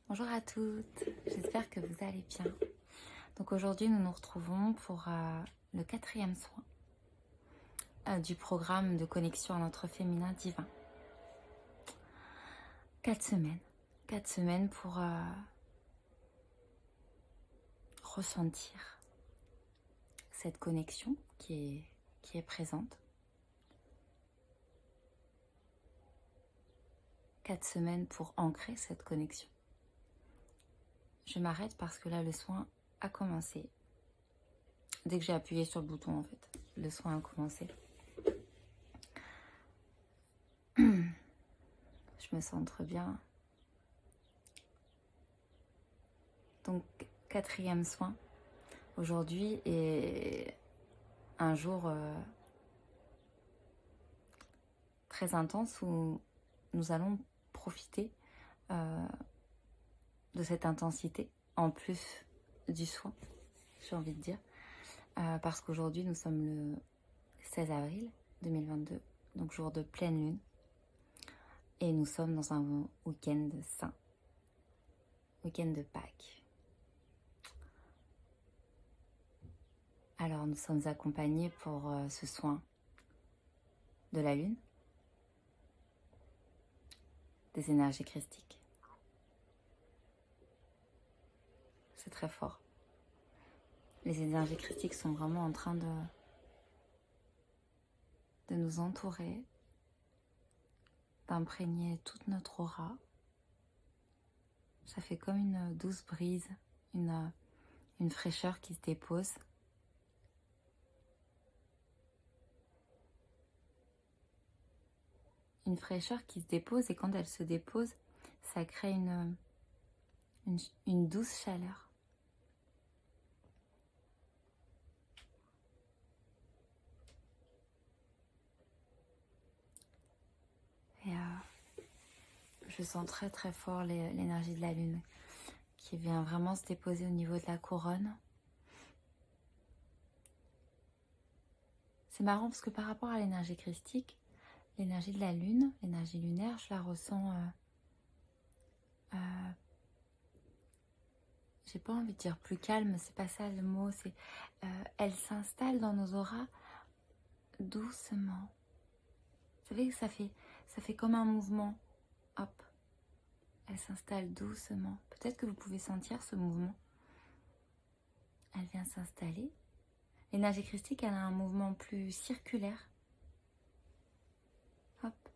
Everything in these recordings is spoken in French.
Bonjour à toutes, j'espère que vous allez bien. Donc aujourd'hui nous nous retrouvons pour le 4e soin du programme de connexion à notre féminin divin. 4 semaines. 4 semaines pour ressentir cette connexion qui est présente. 4 semaines pour ancrer cette connexion. Je m'arrête parce que là le soin a commencé. Dès que j'ai appuyé sur le bouton en fait, le soin a commencé. Je me centre bien. Donc 4e soin aujourd'hui est un jour très intense où nous allons profiter de cette intensité en plus du soin, j'ai envie de dire, parce qu'aujourd'hui nous sommes le 16 avril 2022, donc jour de pleine lune, et nous sommes dans un week-end saint, week-end de Pâques. Alors nous sommes accompagnés pour ce soin de la lune, des énergies christiques. C'est très fort. Les énergies christiques sont vraiment en train de nous entourer, d'imprégner toute notre aura. Ça fait comme une douce brise, une fraîcheur qui se dépose. Une fraîcheur qui se dépose, et quand elle se dépose, ça crée une douce chaleur. Et je sens très très fort l'énergie de la lune qui vient vraiment se déposer au niveau de la couronne. C'est marrant parce que par rapport à l'énergie christique, l'énergie de la lune, l'énergie lunaire, je la ressens, j'ai pas envie de dire plus calme, c'est pas ça le mot, c'est elle s'installe dans nos auras doucement. Vous savez que ça fait comme un mouvement, hop, elle s'installe doucement. Peut-être que vous pouvez sentir ce mouvement. Elle vient s'installer. L'énergie christique, elle a un mouvement plus circulaire. Hop.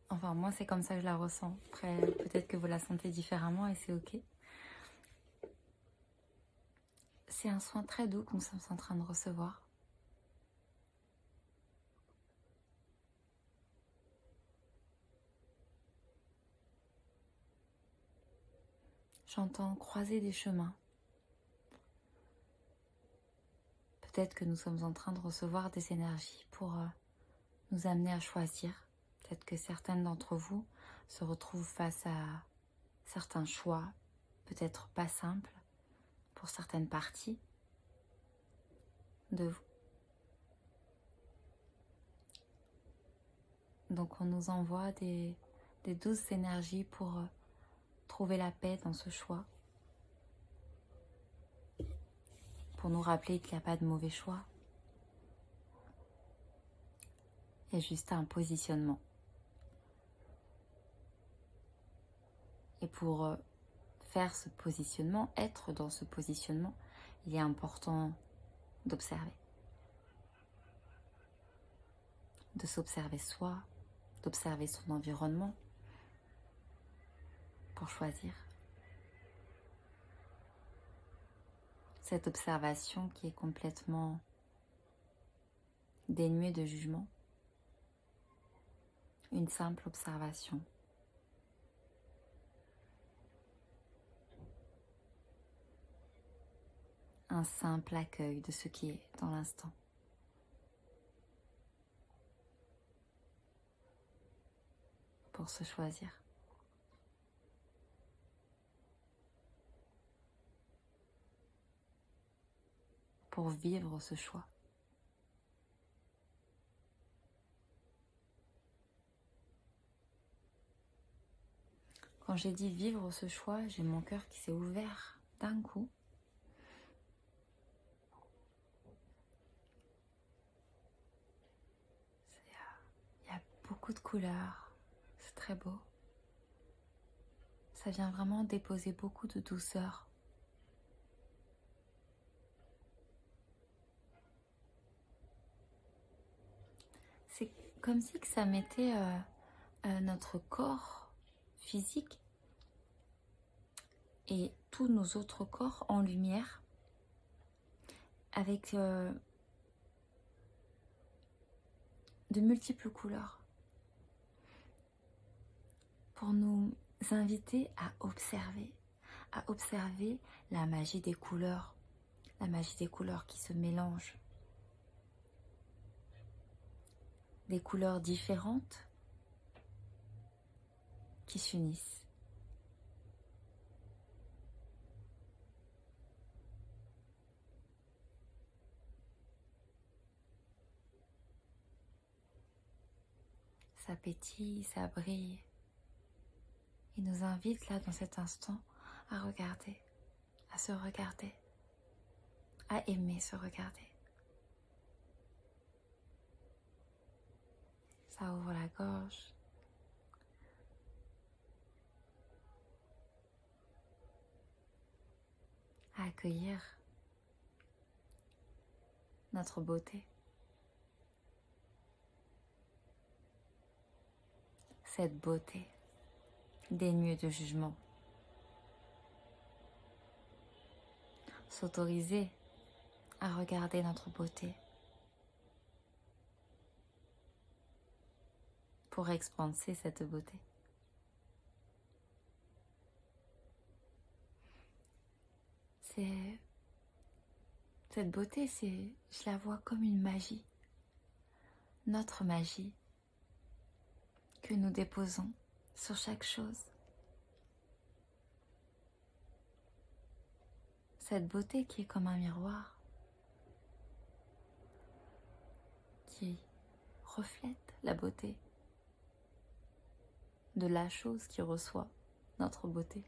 Enfin, moi, c'est comme ça que je la ressens. Après, peut-être que vous la sentez différemment et c'est ok. C'est un soin très doux que nous sommes en train de recevoir. J'entends croiser des chemins. Peut-être que nous sommes en train de recevoir des énergies pour nous amener à choisir. Peut-être que certaines d'entre vous se retrouvent face à certains choix, peut-être pas simples, pour certaines parties de vous. Donc on nous envoie des douces énergies pour trouver la paix dans ce choix, pour nous rappeler qu'il n'y a pas de mauvais choix. Il y a juste un positionnement. Et pour faire ce positionnement, être dans ce positionnement, il est important d'observer. De s'observer soi, d'observer son environnement pour choisir. Cette observation qui est complètement dénuée de jugement. Une simple observation. Un simple accueil de ce qui est dans l'instant. Pour se choisir. Pour vivre ce choix. Quand j'ai dit vivre ce choix, j'ai mon cœur qui s'est ouvert d'un coup. Il y a beaucoup de couleurs, c'est très beau. Ça vient vraiment déposer beaucoup de douceur. C'est comme si que ça mettait notre corps physique et tous nos autres corps en lumière avec de multiples couleurs pour nous inviter à observer la magie des couleurs qui se mélangent, des couleurs différentes qui s'unissent. Ça pétille, ça brille. Il nous invite là dans cet instant à regarder, à se regarder, à aimer se regarder. Ça ouvre la gorge. À accueillir notre beauté. Cette beauté dénuée de jugement. S'autoriser à regarder notre beauté pour expanser cette beauté. Cette beauté, je la vois comme une magie, notre magie que nous déposons sur chaque chose. Cette beauté qui est comme un miroir, qui reflète la beauté de la chose qui reçoit notre beauté.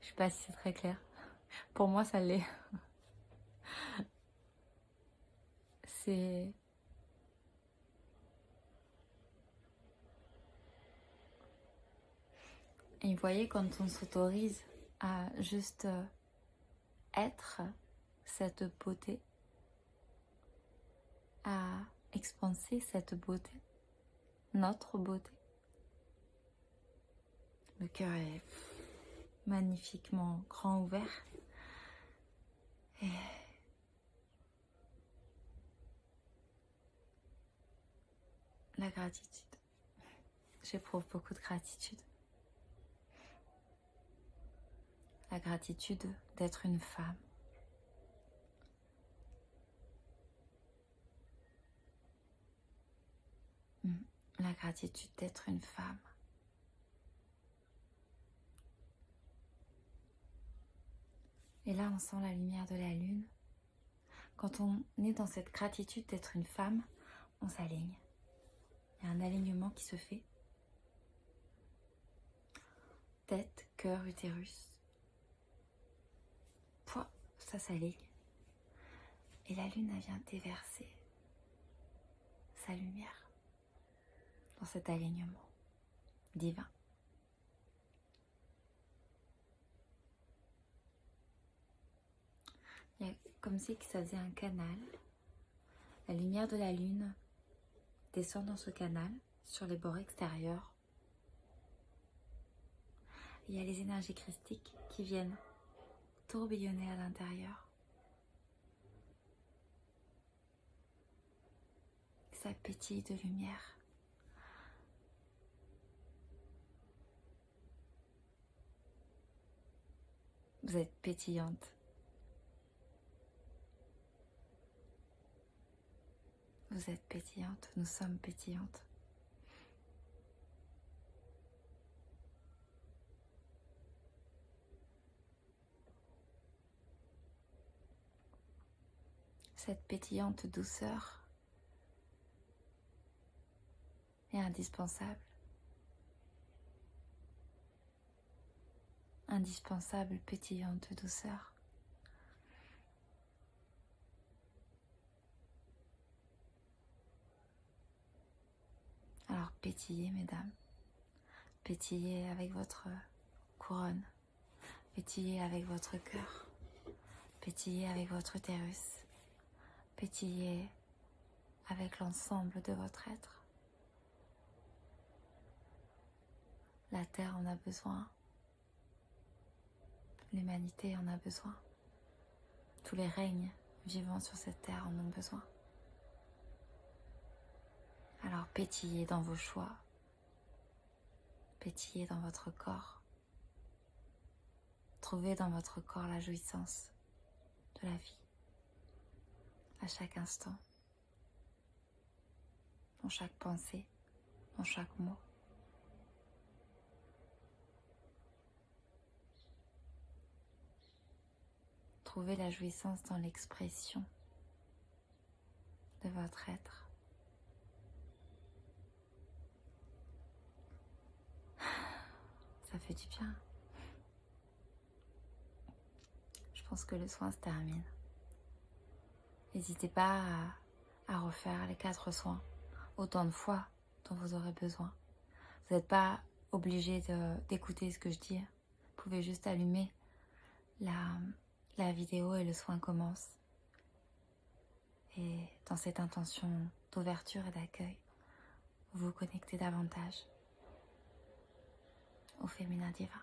Je sais pas si c'est très clair. Pour moi, ça l'est. C'est... Et vous voyez, quand on s'autorise à juste être cette beauté, à expanser cette beauté, notre beauté, le cœur est magnifiquement grand ouvert. Et la gratitude. J'éprouve beaucoup de gratitude. La gratitude d'être une femme. La gratitude d'être une femme. Et là, on sent la lumière de la lune. Quand on est dans cette gratitude d'être une femme, on s'aligne. Il y a un alignement qui se fait. Tête, cœur, utérus. Poids, ça s'aligne. Et la lune, elle vient déverser sa lumière dans cet alignement divin. Il y a comme si que ça faisait un canal. La lumière de la lune descend dans ce canal sur les bords extérieurs. Il y a les énergies christiques qui viennent tourbillonner à l'intérieur. Ça pétille de lumière. Vous êtes pétillante. Vous êtes pétillante, nous sommes pétillantes. Cette pétillante douceur est indispensable indispensable, pétillante de douceur. Alors pétillez, mesdames. Pétillez avec votre couronne. Pétillez avec votre cœur. Pétillez avec votre utérus. Pétillez avec l'ensemble de votre être. La Terre en a besoin. L'humanité en a besoin. Tous les règnes vivant sur cette terre en ont besoin. Alors pétillez dans vos choix. Pétillez dans votre corps. Trouvez dans votre corps la jouissance de la vie. À chaque instant. Dans chaque pensée. Dans chaque mot. Trouvez la jouissance dans l'expression de votre être. Ça fait du bien. Je pense que le soin se termine. N'hésitez pas à refaire les 4 soins autant de fois dont vous aurez besoin. Vous n'êtes pas obligé d'écouter ce que je dis. Vous pouvez juste allumer la vidéo et le soin commence. Et dans cette intention d'ouverture et d'accueil, vous vous connectez davantage au féminin divin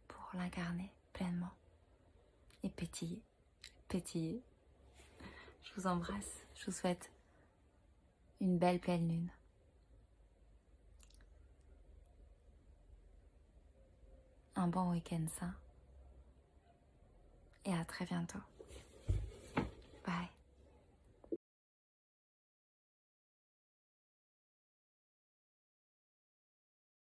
pour l'incarner pleinement et pétiller, pétiller. Je vous embrasse, je vous souhaite une belle pleine lune. Un bon week-end sain et à très bientôt.